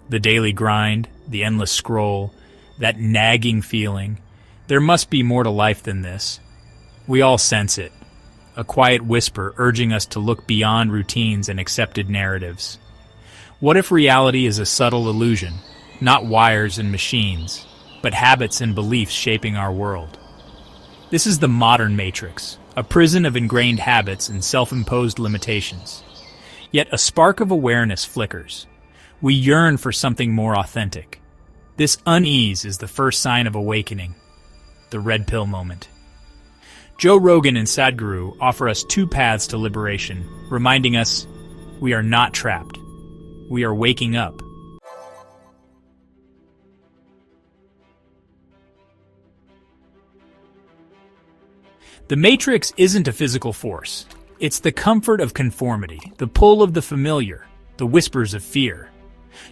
The daily grind, the endless scroll, that nagging feeling. There must be more to life than this. We all sense it. A quiet whisper urging us to look beyond routines and accepted narratives. What if reality is a subtle illusion, not wires and machines, but habits and beliefs shaping our world? This is the modern matrix, a prison of ingrained habits and self-imposed limitations. Yet a spark of awareness flickers. We yearn for something more authentic. This unease is the first sign of awakening, the red pill moment. Joe Rogan and Sadhguru offer us two paths to liberation, reminding us we are not trapped. We are waking up. The Matrix isn't a physical force. It's the comfort of conformity, the pull of the familiar, the whispers of fear.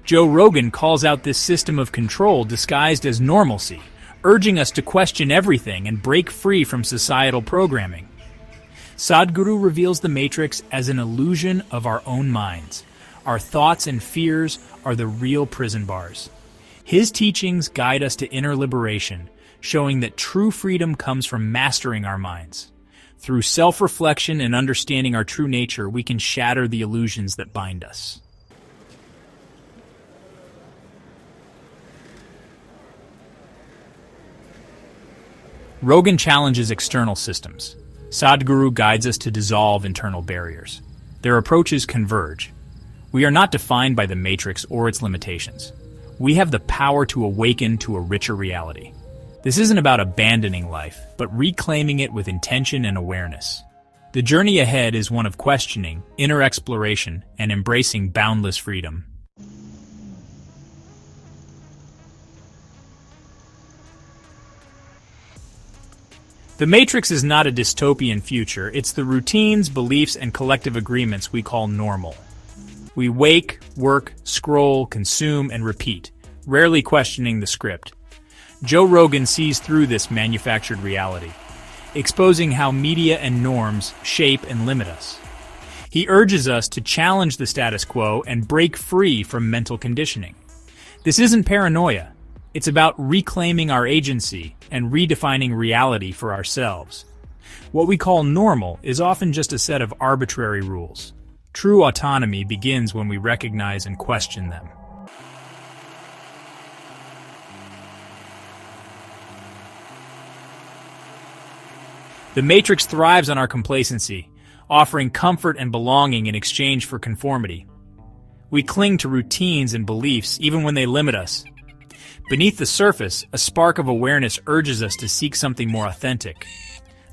Joe Rogan calls out this system of control disguised as normalcy, urging us to question everything and break free from societal programming. Sadhguru reveals the Matrix as an illusion of our own minds. Our thoughts and fears are the real prison bars. His teachings guide us to inner liberation, showing that true freedom comes from mastering our minds. Through self-reflection and understanding our true nature, we can shatter the illusions that bind us. Rogan challenges external systems. Sadhguru guides us to dissolve internal barriers. Their approaches converge. We are not defined by the Matrix or its limitations. We have the power to awaken to a richer reality. This isn't about abandoning life, but reclaiming it with intention and awareness. The journey ahead is one of questioning, inner exploration, and embracing boundless freedom. The Matrix is not a dystopian future, it's the routines, beliefs, and collective agreements we call normal. We wake, work, scroll, consume, and repeat, rarely questioning the script. Joe Rogan sees through this manufactured reality, exposing how media and norms shape and limit us. He urges us to challenge the status quo and break free from mental conditioning. This isn't paranoia. It's about reclaiming our agency and redefining reality for ourselves. What we call normal is often just a set of arbitrary rules. True autonomy begins when we recognize and question them. The Matrix thrives on our complacency, offering comfort and belonging in exchange for conformity. We cling to routines and beliefs even when they limit us. Beneath the surface, a spark of awareness urges us to seek something more authentic.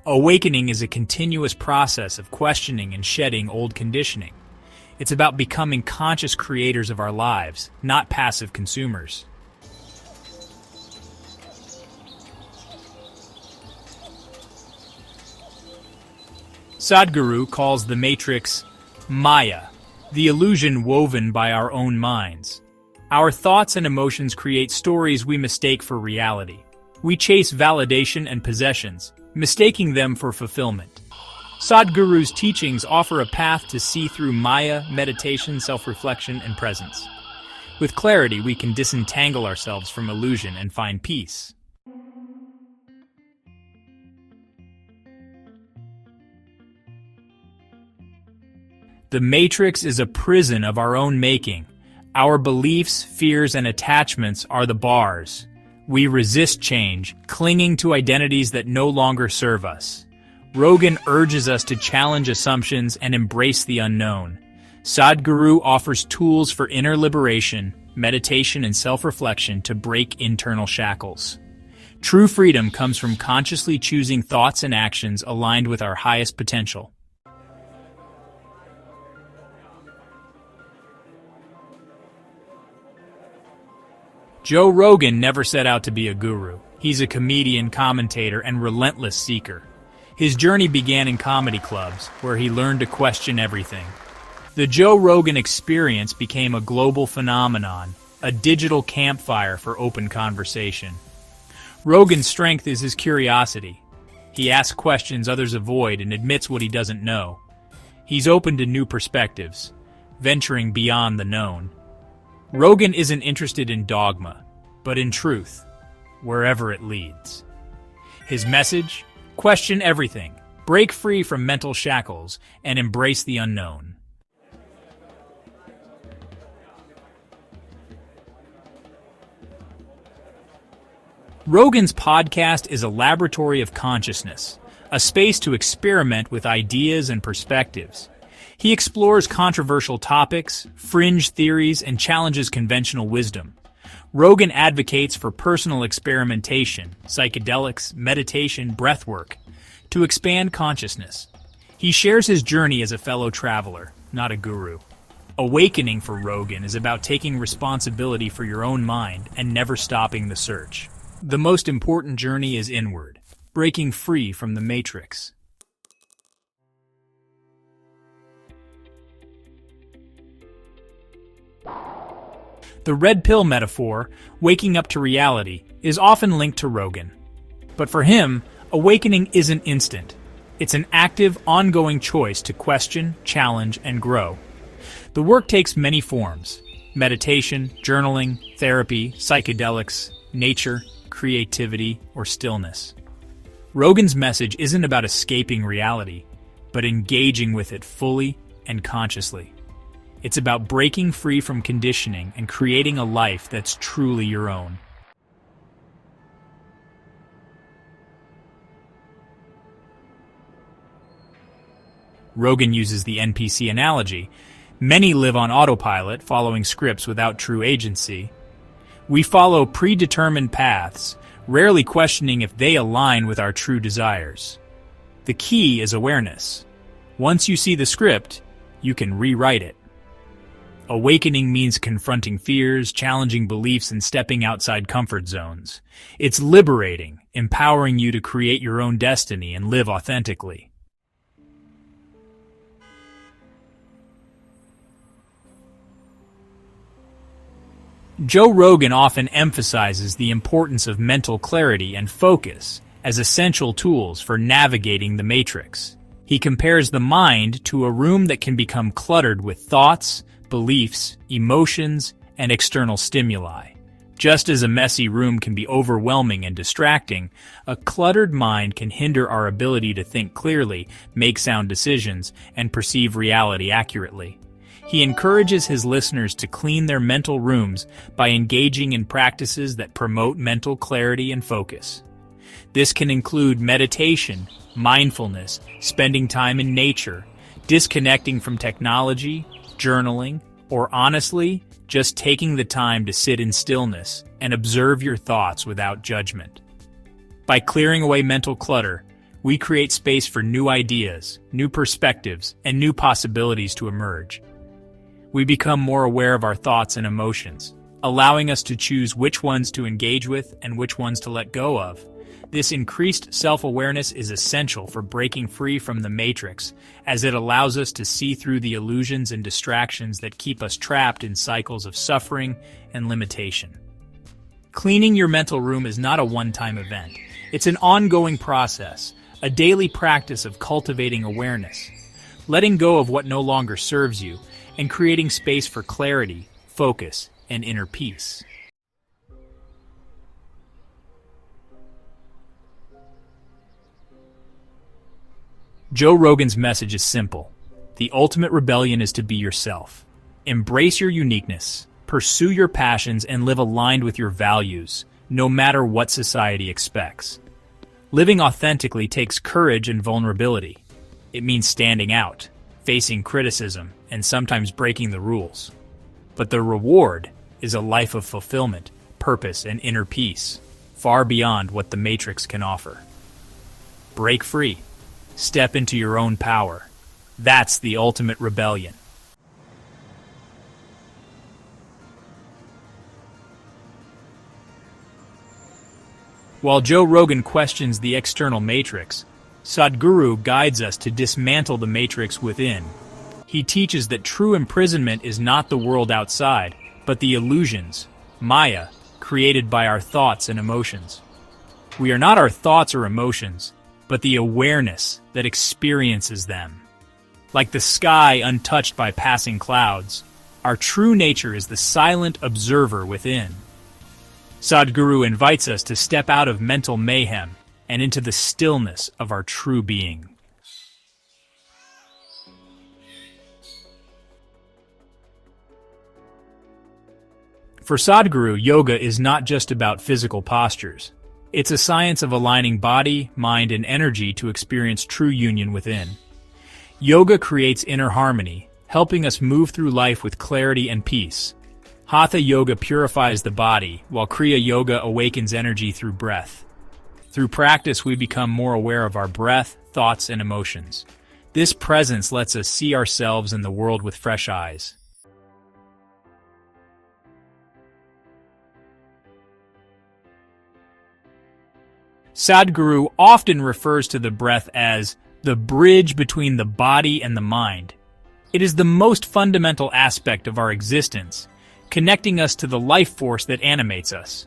Awakening is a continuous process of questioning and shedding old conditioning. It's about becoming conscious creators of our lives, not passive consumers. Sadhguru calls the Matrix Maya, the illusion woven by our own minds. Our thoughts and emotions create stories we mistake for reality. We chase validation and possessions, mistaking them for fulfillment. Sadhguru's teachings offer a path to see through Maya, meditation, self-reflection, and presence. With clarity, we can disentangle ourselves from illusion and find peace. The Matrix is a prison of our own making. Our beliefs, fears, and attachments are the bars. We resist change, clinging to identities that no longer serve us. Rogan urges us to challenge assumptions and embrace the unknown. Sadhguru offers tools for inner liberation, meditation, and self-reflection to break internal shackles. True freedom comes from consciously choosing thoughts and actions aligned with our highest potential. Joe Rogan never set out to be a guru. He's a comedian, commentator, and relentless seeker. His journey began in comedy clubs, where he learned to question everything. The Joe Rogan Experience became a global phenomenon, a digital campfire for open conversation. Rogan's strength is his curiosity. He asks questions others avoid and admits what he doesn't know. He's open to new perspectives, venturing beyond the known. Rogan isn't interested in dogma, but in truth, wherever it leads. His message? Question everything, break free from mental shackles, and embrace the unknown. Rogan's podcast is a laboratory of consciousness, a space to experiment with ideas and perspectives. He explores controversial topics, fringe theories, and challenges conventional wisdom. Rogan advocates for personal experimentation, psychedelics, meditation, breathwork, to expand consciousness. He shares his journey as a fellow traveler, not a guru. Awakening for Rogan is about taking responsibility for your own mind and never stopping the search. The most important journey is inward, breaking free from the matrix. The red pill metaphor, waking up to reality, is often linked to Rogan. But for him, awakening isn't instant. It's an active, ongoing choice to question, challenge, and grow. The work takes many forms: meditation, journaling, therapy, psychedelics, nature, creativity, or stillness. Rogan's message isn't about escaping reality, but engaging with it fully and consciously. It's about breaking free from conditioning and creating a life that's truly your own. Rogan uses the NPC analogy. Many live on autopilot, following scripts without true agency. We follow predetermined paths, rarely questioning if they align with our true desires. The key is awareness. Once you see the script, you can rewrite it. Awakening means confronting fears, challenging beliefs, and stepping outside comfort zones. It's liberating, empowering you to create your own destiny and live authentically. Joe Rogan often emphasizes the importance of mental clarity and focus as essential tools for navigating the matrix. He compares the mind to a room that can become cluttered with thoughts, beliefs, emotions, and external stimuli. Just as a messy room can be overwhelming and distracting, a cluttered mind can hinder our ability to think clearly, make sound decisions, and perceive reality accurately. He encourages his listeners to clean their mental rooms by engaging in practices that promote mental clarity and focus. This can include meditation, mindfulness, spending time in nature, disconnecting from technology, journaling, or honestly, just taking the time to sit in stillness and observe your thoughts without judgment. By clearing away mental clutter, we create space for new ideas, new perspectives, and new possibilities to emerge. We become more aware of our thoughts and emotions, allowing us to choose which ones to engage with and which ones to let go of. This increased self-awareness is essential for breaking free from the matrix, as it allows us to see through the illusions and distractions that keep us trapped in cycles of suffering and limitation. Cleaning your mental room is not a one-time event. It's an ongoing process, a daily practice of cultivating awareness, letting go of what no longer serves you, and creating space for clarity, focus, and inner peace. Joe Rogan's message is simple. The ultimate rebellion is to be yourself. Embrace your uniqueness, pursue your passions, and live aligned with your values, no matter what society expects. Living authentically takes courage and vulnerability. It means standing out, facing criticism, and sometimes breaking the rules. But the reward is a life of fulfillment, purpose, and inner peace, far beyond what the Matrix can offer. Break free. Step into your own power. That's the ultimate rebellion. While Joe Rogan questions the external matrix, Sadhguru guides us to dismantle the matrix within. He teaches that true imprisonment is not the world outside, but the illusions, Maya, created by our thoughts and emotions. We are not our thoughts or emotions, but the awareness that experiences them. Like the sky untouched by passing clouds, Our true nature is the silent observer within. Sadhguru invites us to step out of mental mayhem and into the stillness of our true being. For Sadhguru, yoga is not just about physical postures. It's a science of aligning body, mind, and energy to experience true union within. Yoga creates inner harmony, helping us move through life with clarity and peace. Hatha yoga purifies the body, while Kriya yoga awakens energy through breath. Through practice, we become more aware of our breath, thoughts, and emotions. This presence lets us see ourselves and the world with fresh eyes. Sadhguru often refers to the breath as the bridge between the body and the mind. It is the most fundamental aspect of our existence, connecting us to the life force that animates us.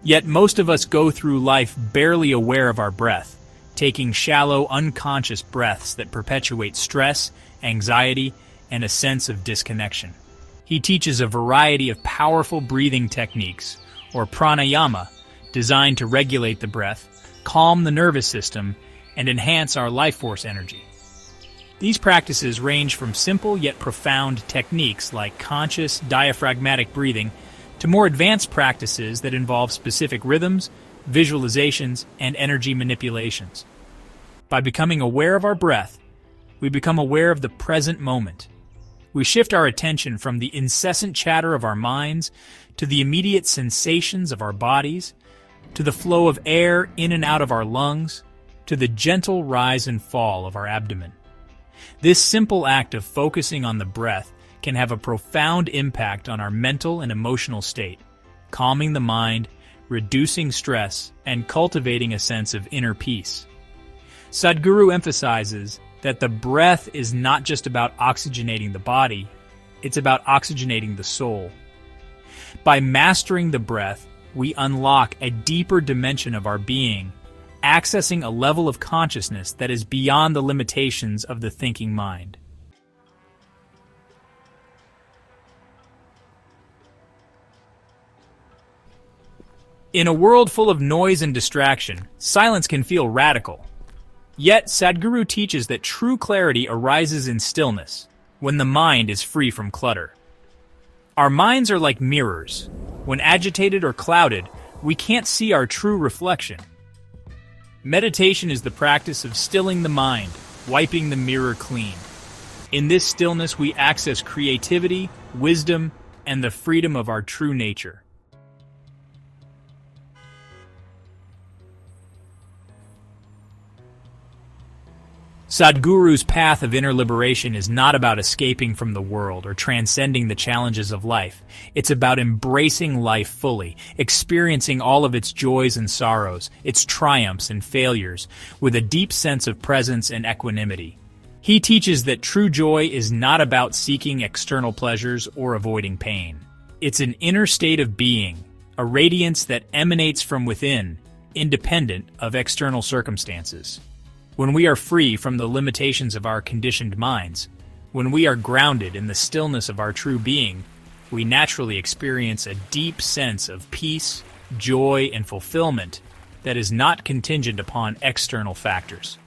Yet most of us go through life barely aware of our breath, taking shallow, unconscious breaths that perpetuate stress, anxiety, and a sense of disconnection. He teaches a variety of powerful breathing techniques, or pranayama, designed to regulate the breath, calm the nervous system, and enhance our life force energy. These practices range from simple yet profound techniques like conscious diaphragmatic breathing to more advanced practices that involve specific rhythms, visualizations, and energy manipulations. By becoming aware of our breath, we become aware of the present moment. We shift our attention from the incessant chatter of our minds to the immediate sensations of our bodies, to the flow of air in and out of our lungs, to the gentle rise and fall of our abdomen. This simple act of focusing on the breath can have a profound impact on our mental and emotional state, calming the mind, reducing stress, and cultivating a sense of inner peace. Sadhguru emphasizes that the breath is not just about oxygenating the body, it's about oxygenating the soul. By mastering the breath, we unlock a deeper dimension of our being, accessing a level of consciousness that is beyond the limitations of the thinking mind. In a world full of noise and distraction, silence can feel radical. Yet, Sadhguru teaches that true clarity arises in stillness, when the mind is free from clutter. Our minds are like mirrors. When agitated or clouded, we can't see our true reflection. Meditation is the practice of stilling the mind, wiping the mirror clean. In this stillness, we access creativity, wisdom, and the freedom of our true nature. Sadhguru's path of inner liberation is not about escaping from the world or transcending the challenges of life. It's about embracing life fully, experiencing all of its joys and sorrows, its triumphs and failures, with a deep sense of presence and equanimity. He teaches that true joy is not about seeking external pleasures or avoiding pain. It's an inner state of being, a radiance that emanates from within, independent of external circumstances. When we are free from the limitations of our conditioned minds, when we are grounded in the stillness of our true being, we naturally experience a deep sense of peace, joy, and fulfillment that is not contingent upon external factors.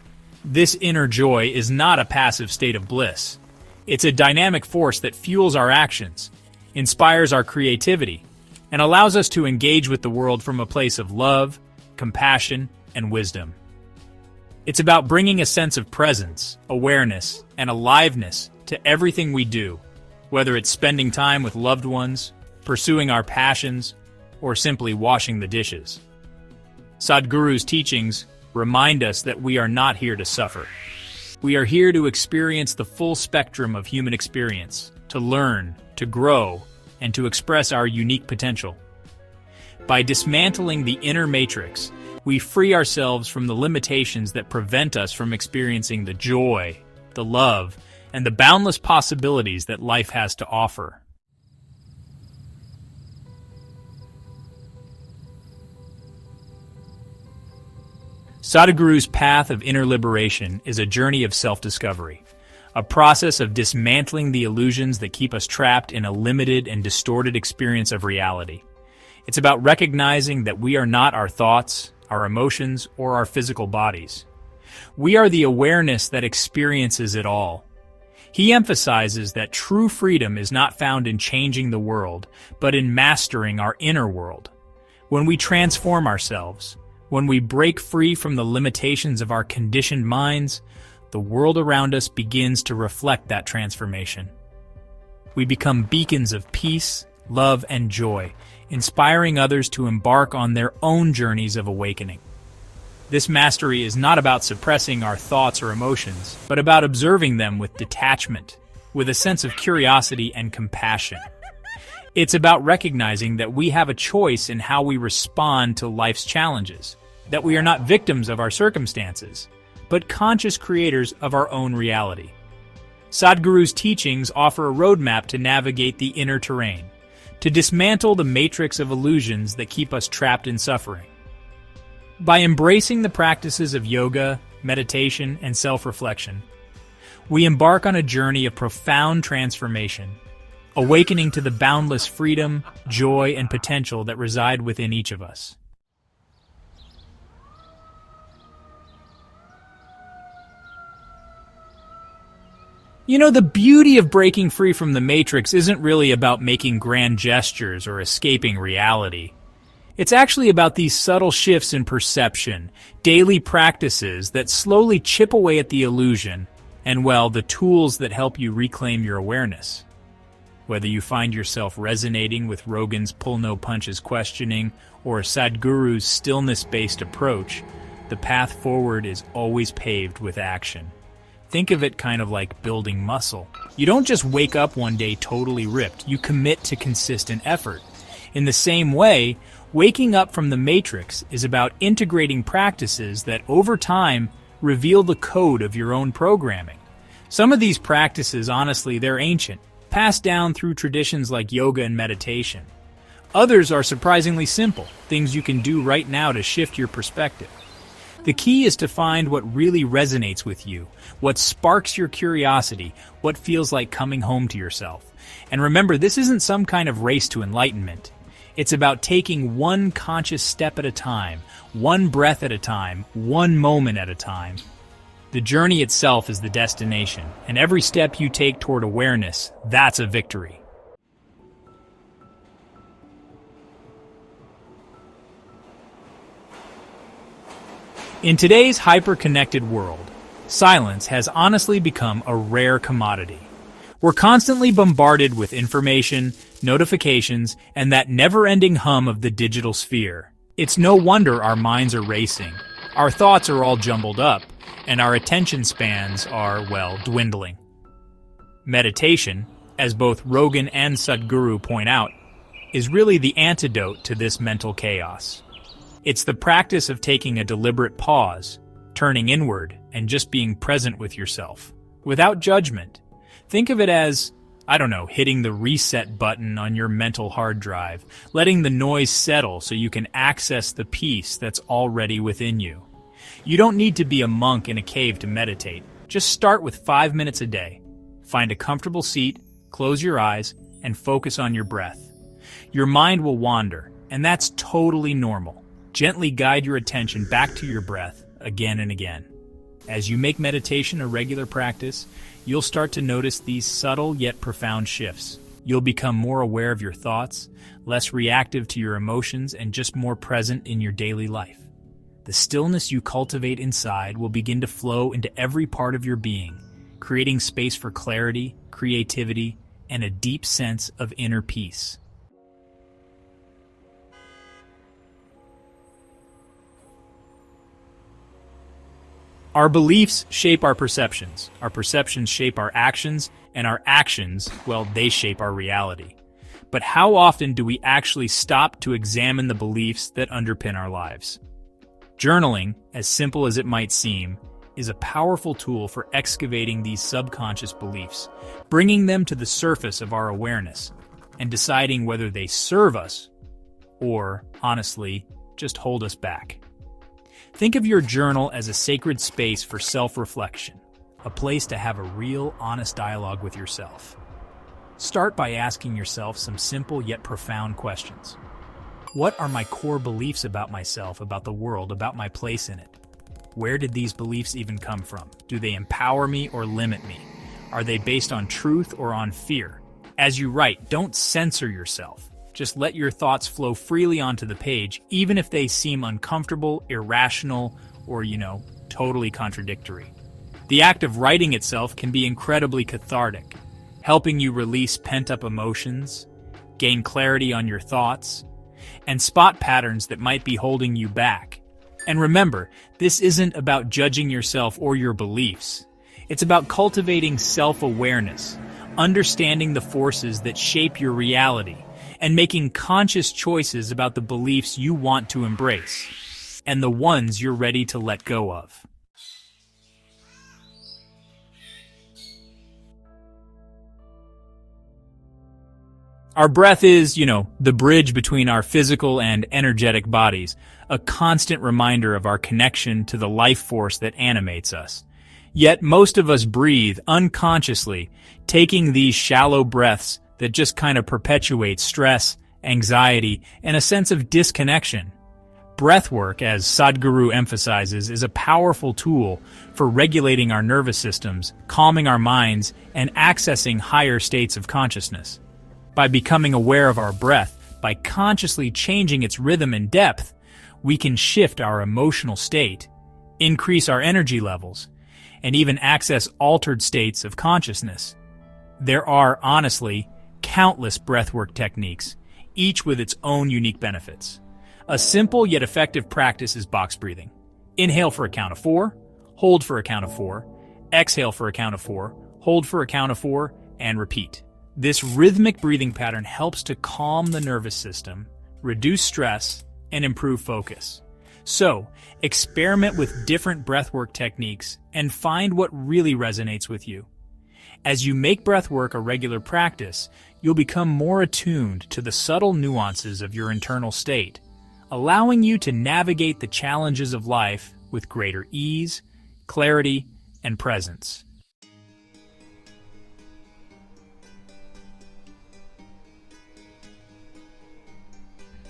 This inner joy is not a passive state of bliss. It's a dynamic force that fuels our actions, inspires our creativity, and allows us to engage with the world from a place of love, compassion, and wisdom. It's about bringing a sense of presence, awareness, and aliveness to everything we do, whether it's spending time with loved ones, pursuing our passions, or simply washing the dishes. Sadhguru's teachings remind us that we are not here to suffer. We are here to experience the full spectrum of human experience, to learn, to grow, and to express our unique potential. By dismantling the inner matrix, we free ourselves from the limitations that prevent us from experiencing the joy, the love, and the boundless possibilities that life has to offer. Sadhguru's path of inner liberation is a journey of self-discovery, a process of dismantling the illusions that keep us trapped in a limited and distorted experience of reality. It's about recognizing that we are not our thoughts, our emotions, or our physical bodies. We are the awareness that experiences it all. He emphasizes that true freedom is not found in changing the world, but in mastering our inner world. When we transform ourselves, when we break free from the limitations of our conditioned minds, the world around us begins to reflect that transformation. We become beacons of peace, love, and joy, inspiring others to embark on their own journeys of awakening. This mastery is not about suppressing our thoughts or emotions, but about observing them with detachment, with a sense of curiosity and compassion. It's about recognizing that we have a choice in how we respond to life's challenges, that we are not victims of our circumstances, but conscious creators of our own reality. Sadhguru's teachings offer a roadmap to navigate the inner terrain, to dismantle the matrix of illusions that keep us trapped in suffering. By embracing the practices of yoga, meditation, and self-reflection, we embark on a journey of profound transformation, awakening to the boundless freedom, joy, and potential that reside within each of us. You know, the beauty of breaking free from the matrix isn't really about making grand gestures or escaping reality. It's actually about these subtle shifts in perception, daily practices that slowly chip away at the illusion, and, well, the tools that help you reclaim your awareness. Whether you find yourself resonating with Rogan's pull-no-punches questioning or Sadhguru's stillness-based approach, the path forward is always paved with action. Think of it kind of like building muscle. You don't just wake up one day totally ripped. You commit to consistent effort. In the same way, waking up from the matrix is about integrating practices that over time reveal the code of your own programming. Some of these practices, honestly, they're ancient, passed down through traditions like yoga and meditation. Others are surprisingly simple, things you can do right now to shift your perspective. The key is to find what really resonates with you, what sparks your curiosity, what feels like coming home to yourself. And remember, this isn't some kind of race to enlightenment. It's about taking one conscious step at a time, one breath at a time, one moment at a time. The journey itself is the destination, and every step you take toward awareness, that's a victory. In today's hyper-connected world, silence has honestly become a rare commodity. We're constantly bombarded with information, notifications, and that never-ending hum of the digital sphere. It's no wonder our minds are racing, our thoughts are all jumbled up, and our attention spans are, well, dwindling. Meditation, as both Rogan and Sadhguru point out, is really the antidote to this mental chaos. It's the practice of taking a deliberate pause, turning inward, and just being present with yourself, without judgment. Think of it as, hitting the reset button on your mental hard drive, letting the noise settle so you can access the peace that's already within you. You don't need to be a monk in a cave to meditate. Just start with 5 minutes a day. Find a comfortable seat, close your eyes, and focus on your breath. Your mind will wander, and that's totally normal. Gently guide your attention back to your breath again and again. As you make meditation a regular practice, you'll start to notice these subtle yet profound shifts. You'll become more aware of your thoughts, less reactive to your emotions, and just more present in your daily life. The stillness you cultivate inside will begin to flow into every part of your being, creating space for clarity, creativity, and a deep sense of inner peace. Our beliefs shape our perceptions shape our actions, and our actions, well, they shape our reality. But how often do we actually stop to examine the beliefs that underpin our lives? Journaling, as simple as it might seem, is a powerful tool for excavating these subconscious beliefs, bringing them to the surface of our awareness, and deciding whether they serve us or, honestly, just hold us back. Think of your journal as a sacred space for self-reflection, a place to have a real, honest dialogue with yourself. Start by asking yourself some simple yet profound questions. What are my core beliefs about myself, about the world, about my place in it? Where did these beliefs even come from? Do they empower me or limit me? Are they based on truth or on fear? As you write, don't censor yourself. Just let your thoughts flow freely onto the page, even if they seem uncomfortable, irrational, or, totally contradictory. The act of writing itself can be incredibly cathartic, helping you release pent-up emotions, gain clarity on your thoughts, and spot patterns that might be holding you back. And remember, this isn't about judging yourself or your beliefs. It's about cultivating self-awareness, understanding the forces that shape your reality, and making conscious choices about the beliefs you want to embrace, and the ones you're ready to let go of. Our breath is, the bridge between our physical and energetic bodies, a constant reminder of our connection to the life force that animates us. Yet most of us breathe unconsciously, taking these shallow breaths that just kind of perpetuate stress, anxiety, and a sense of disconnection. Breathwork, as Sadhguru emphasizes, is a powerful tool for regulating our nervous systems, calming our minds, and accessing higher states of consciousness. By becoming aware of our breath, by consciously changing its rhythm and depth, we can shift our emotional state, increase our energy levels, and even access altered states of consciousness. There are, honestly, countless breathwork techniques, each with its own unique benefits. A simple yet effective practice is box breathing. Inhale for a count of 4, hold for a count of 4, exhale for a count of 4, hold for a count of 4, and repeat. This rhythmic breathing pattern helps to calm the nervous system, reduce stress, and improve focus. So, experiment with different breathwork techniques and find what really resonates with you. As you make breathwork a regular practice, you'll become more attuned to the subtle nuances of your internal state, allowing you to navigate the challenges of life with greater ease, clarity, and presence.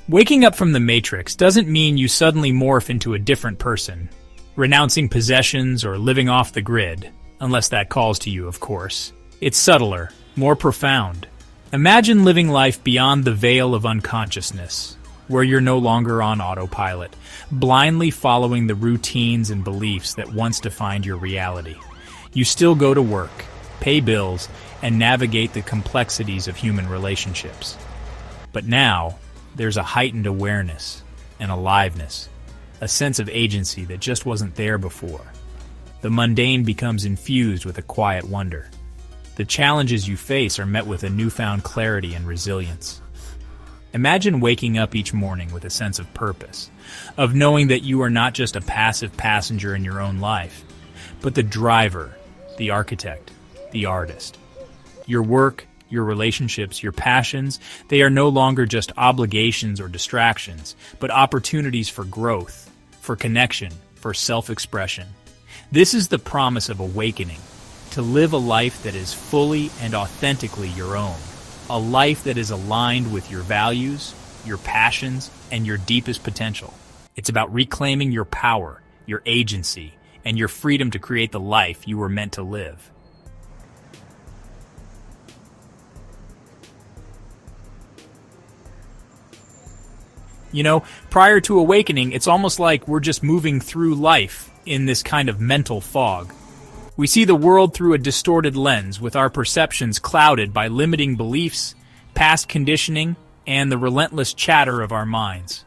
Waking up from the Matrix doesn't mean you suddenly morph into a different person, renouncing possessions or living off the grid, unless that calls to you, of course. It's subtler, more profound. Imagine living life beyond the veil of unconsciousness, where you're no longer on autopilot, blindly following the routines and beliefs that once defined your reality. You still go to work, pay bills, and navigate the complexities of human relationships. But now, there's a heightened awareness and aliveness, a sense of agency that just wasn't there before. The mundane becomes infused with a quiet wonder. The challenges you face are met with a newfound clarity and resilience. Imagine waking up each morning with a sense of purpose, of knowing that you are not just a passive passenger in your own life, but the driver, the architect, the artist. Your work, your relationships, your passions, they are no longer just obligations or distractions, but opportunities for growth, for connection, for self-expression. This is the promise of awakening, to live a life that is fully and authentically your own, a life that is aligned with your values, your passions, and your deepest potential. It's about reclaiming your power, your agency, and your freedom to create the life you were meant to live. Prior to awakening, it's almost like we're just moving through life in this kind of mental fog. We see the world through a distorted lens, with our perceptions clouded by limiting beliefs, past conditioning, and the relentless chatter of our minds.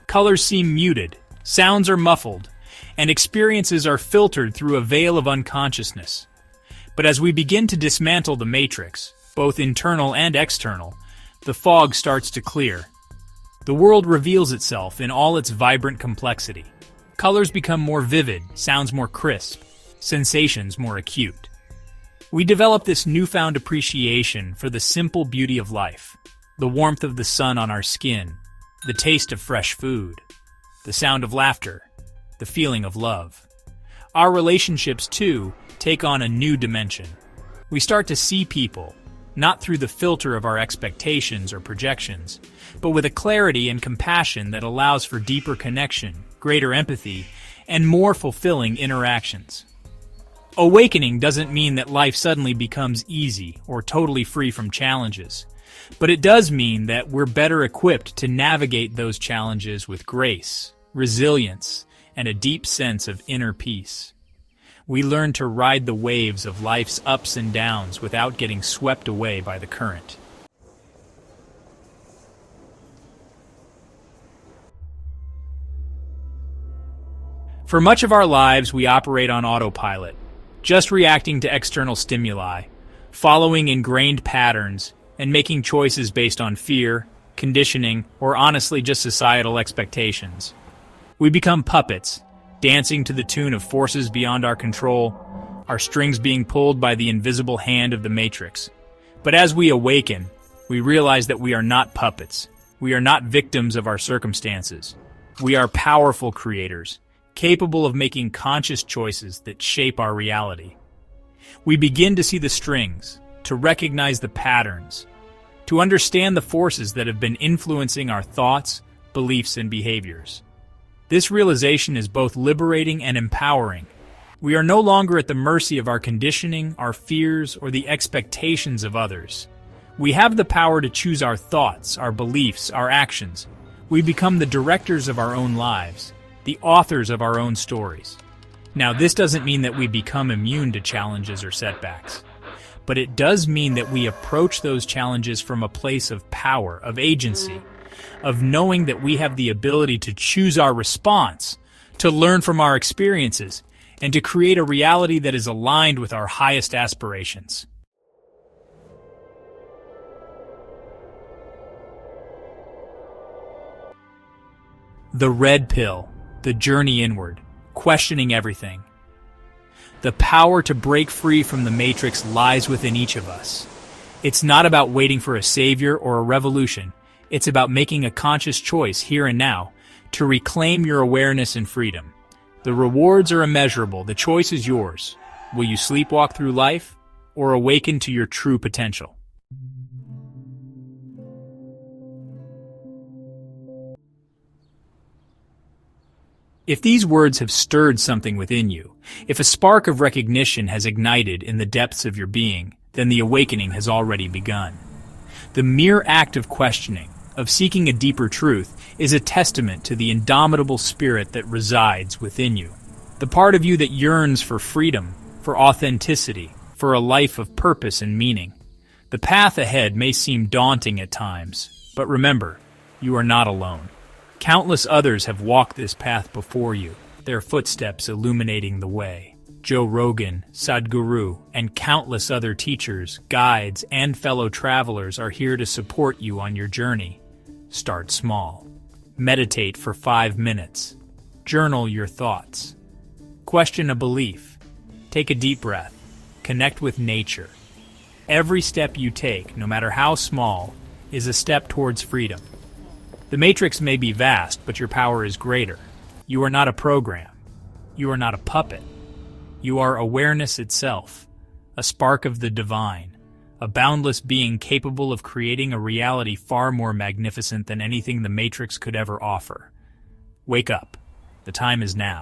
Colors seem muted, sounds are muffled, and experiences are filtered through a veil of unconsciousness. But as we begin to dismantle the matrix, both internal and external, the fog starts to clear. The world reveals itself in all its vibrant complexity. Colors become more vivid, sounds more crisp, sensations more acute. We develop this newfound appreciation for the simple beauty of life, the warmth of the sun on our skin, the taste of fresh food, the sound of laughter, the feeling of love. Our relationships, too, take on a new dimension. We start to see people, not through the filter of our expectations or projections, but with a clarity and compassion that allows for deeper connection, greater empathy, and more fulfilling interactions. Awakening doesn't mean that life suddenly becomes easy or totally free from challenges, but it does mean that we're better equipped to navigate those challenges with grace, resilience, and a deep sense of inner peace. We learn to ride the waves of life's ups and downs without getting swept away by the current. For much of our lives, we operate on autopilot, just reacting to external stimuli, following ingrained patterns, and making choices based on fear, conditioning, or honestly just societal expectations. We become puppets, dancing to the tune of forces beyond our control, our strings being pulled by the invisible hand of the Matrix. But as we awaken, we realize that we are not puppets. We are not victims of our circumstances. We are powerful creators, capable of making conscious choices that shape our reality. We begin to see the strings, to recognize the patterns, to understand the forces that have been influencing our thoughts, beliefs, and behaviors. This realization is both liberating and empowering. We are no longer at the mercy of our conditioning, our fears, or the expectations of others. We have the power to choose our thoughts, our beliefs, our actions. We become the directors of our own lives, the authors of our own stories. Now, this doesn't mean that we become immune to challenges or setbacks, but it does mean that we approach those challenges from a place of power, of agency, of knowing that we have the ability to choose our response, to learn from our experiences, and to create a reality that is aligned with our highest aspirations. The red pill, the journey inward, questioning everything. The power to break free from the matrix lies within each of us. It's not about waiting for a savior or a revolution. It's about making a conscious choice here and now to reclaim your awareness and freedom. The rewards are immeasurable. The choice is yours. Will you sleepwalk through life or awaken to your true potential? If these words have stirred something within you, if a spark of recognition has ignited in the depths of your being, then the awakening has already begun. The mere act of questioning, of seeking a deeper truth, is a testament to the indomitable spirit that resides within you. The part of you that yearns for freedom, for authenticity, for a life of purpose and meaning. The path ahead may seem daunting at times, but remember, you are not alone. Countless others have walked this path before you, their footsteps illuminating the way. Joe Rogan, Sadhguru, and countless other teachers, guides, and fellow travelers are here to support you on your journey. Start small. Meditate for 5 minutes. Journal your thoughts. Question a belief. Take a deep breath. Connect with nature. Every step you take, no matter how small, is a step towards freedom. The matrix may be vast, but your power is greater. You are not a program. You are not a puppet. You are awareness itself, a spark of the divine, a boundless being capable of creating a reality far more magnificent than anything the matrix could ever offer. Wake up. The time is now.